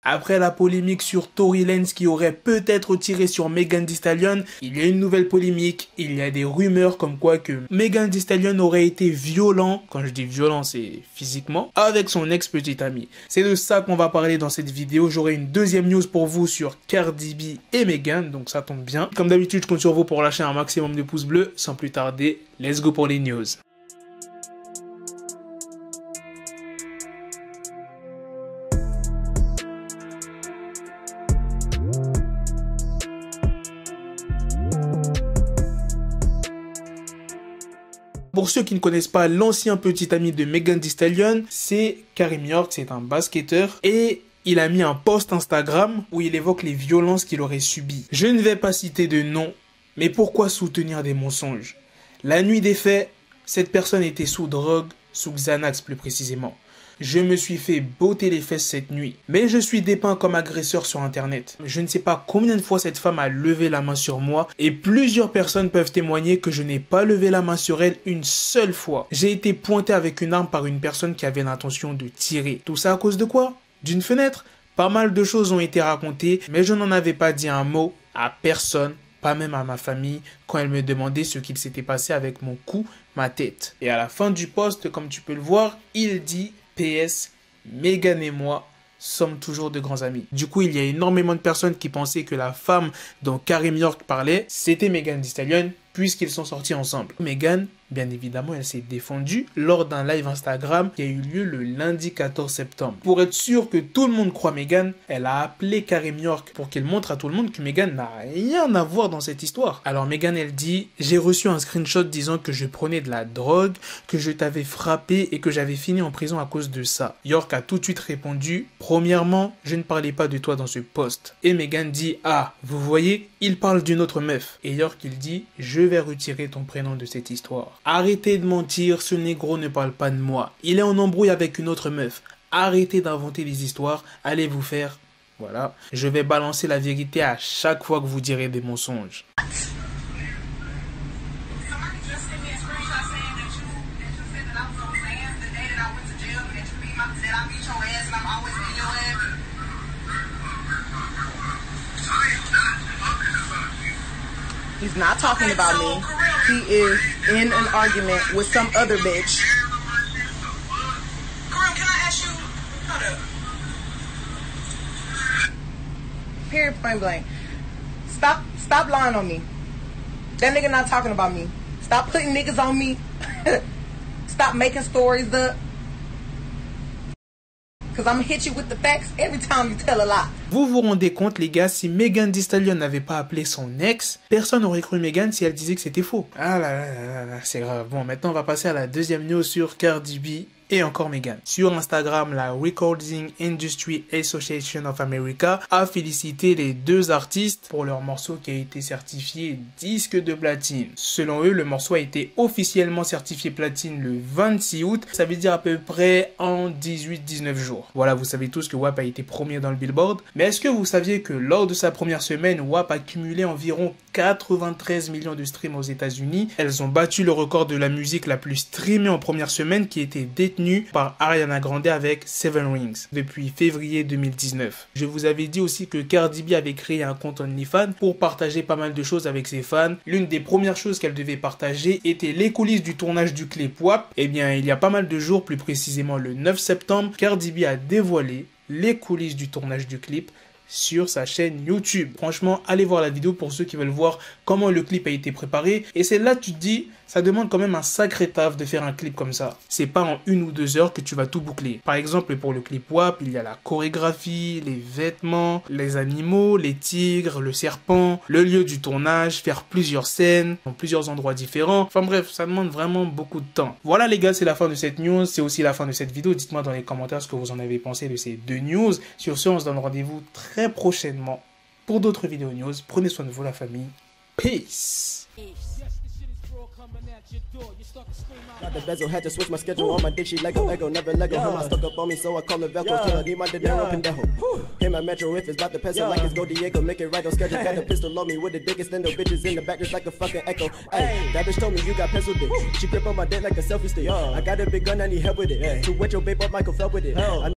Après la polémique sur Tory Lanez qui aurait peut-être tiré sur Megan Thee Stallion, il y a une nouvelle polémique. Il y a des rumeurs comme quoi que Megan Thee Stallion aurait été violent, quand je dis violent c'est physiquement, avec son ex-petite amie. C'est de ça qu'on va parler dans cette vidéo. J'aurai une deuxième news pour vous sur Cardi B et Megan, donc ça tombe bien. Comme d'habitude, je compte sur vous pour lâcher un maximum de pouces bleus. Sans plus tarder, let's go pour les news. Pour ceux qui ne connaissent pas l'ancien petit ami de Megan Thee Stallion, c'est Karim York, c'est un basketteur et il a mis un post Instagram où il évoque les violences qu'il aurait subies. Je ne vais pas citer de nom, mais pourquoi soutenir des mensonges? La nuit des faits, cette personne était sous drogue, sous Xanax plus précisément. Je me suis fait botter les fesses cette nuit, mais je suis dépeint comme agresseur sur internet. Je ne sais pas combien de fois cette femme a levé la main sur moi et plusieurs personnes peuvent témoigner que je n'ai pas levé la main sur elle une seule fois. J'ai été pointé avec une arme par une personne qui avait l'intention de tirer. Tout ça à cause de quoi? D'une fenêtre? Pas mal de choses ont été racontées, mais je n'en avais pas dit un mot à personne, pas même à ma famille, quand elle me demandait ce qu'il s'était passé avec mon cou, ma tête. Et à la fin du post, comme tu peux le voir, il dit PS, Megan et moi sommes toujours de grands amis. Du coup, il y a énormément de personnes qui pensaient que la femme dont Karim York parlait, c'était Megan Thee Stallion, puisqu'ils sont sortis ensemble. Megan, bien évidemment, elle s'est défendue lors d'un live Instagram qui a eu lieu le lundi 14 septembre. Pour être sûr que tout le monde croit Megan, elle a appelé Karim York pour qu'il montre à tout le monde que Megan n'a rien à voir dans cette histoire. Alors Megan, elle dit « J'ai reçu un screenshot disant que je prenais de la drogue, que je t'avais frappé et que j'avais fini en prison à cause de ça. » York a tout de suite répondu « Premièrement, je ne parlais pas de toi dans ce post. » Et Megan dit « Ah, vous voyez, il parle d'une autre meuf. » Et York, il dit « Je vais retirer ton prénom de cette histoire. Arrêtez de mentir, ce négro ne parle pas de moi. Il est en embrouille avec une autre meuf. Arrêtez d'inventer des histoires, allez vous faire. » Voilà. Je vais balancer la vérité à chaque fois que vous direz des mensonges. He's not talking about me. He is in an argument with some other bitch. Girl, can I ask you? Hold up. Period, point blank. Stop lying on me. That nigga not talking about me. Stop putting niggas on me. Stop making stories up. Because I'm gonna hit you with the facts every time you tell a lie. Vous vous rendez compte les gars, si Megan Thee Stallion n'avait pas appelé son ex, personne n'aurait cru Megan si elle disait que c'était faux. Ah là là là là, c'est grave. Bon, maintenant on va passer à la deuxième news sur Cardi B et encore Megan. Sur Instagram, la Recording Industry Association of America a félicité les deux artistes pour leur morceau qui a été certifié disque de platine. Selon eux, le morceau a été officiellement certifié platine le 26 août, ça veut dire à peu près en 18-19 jours. Voilà, vous savez tous que WAP a été premier dans le Billboard, mais est-ce que vous saviez que lors de sa première semaine, WAP a cumulé environ 93 millions de streams aux États-Unis? Elles ont battu le record de la musique la plus streamée en première semaine qui était détenue par Ariana Grande avec Seven Rings depuis février 2019. Je vous avais dit aussi que Cardi B avait créé un compte OnlyFans pour partager pas mal de choses avec ses fans. L'une des premières choses qu'elle devait partager était les coulisses du tournage du clip WAP. Eh bien, il y a pas mal de jours, plus précisément le 9 septembre, Cardi B a dévoilé les coulisses du tournage du clip sur sa chaîne YouTube. Franchement, allez voir la vidéo pour ceux qui veulent voir comment le clip a été préparé. Et c'est là que tu te dis, ça demande quand même un sacré taf de faire un clip comme ça. C'est pas en 1 ou 2 heures que tu vas tout boucler. Par exemple, pour le clip WAP, il y a la chorégraphie, les vêtements, les animaux, les tigres, le serpent, le lieu du tournage, faire plusieurs scènes dans plusieurs endroits différents. Enfin bref, ça demande vraiment beaucoup de temps. Voilà les gars, c'est la fin de cette news. C'est aussi la fin de cette vidéo. Dites-moi dans les commentaires ce que vous en avez pensé de ces deux news. Sur ce, on se donne rendez-vous très prochainement pour d'autres vidéos news. Prenez soin de vous la famille. Peace. Got the bezel, had to switch my schedule on my dick, she Lego, Ego, never Lego. Her mind stuck up on me, so I call her Velcro. Till I need my dinero, pendejo. Hit my metro if it's about the peso, like it's Go Diego. Make it right on schedule. Got a pistol on me with the biggest endo. Bitches in the back just like a fucking echo. Hey, that bitch told me you got pencil dick. She grip on my dick like a selfie stick. I got a big gun, I need help with it. To wet your babe up, Michael fell with it.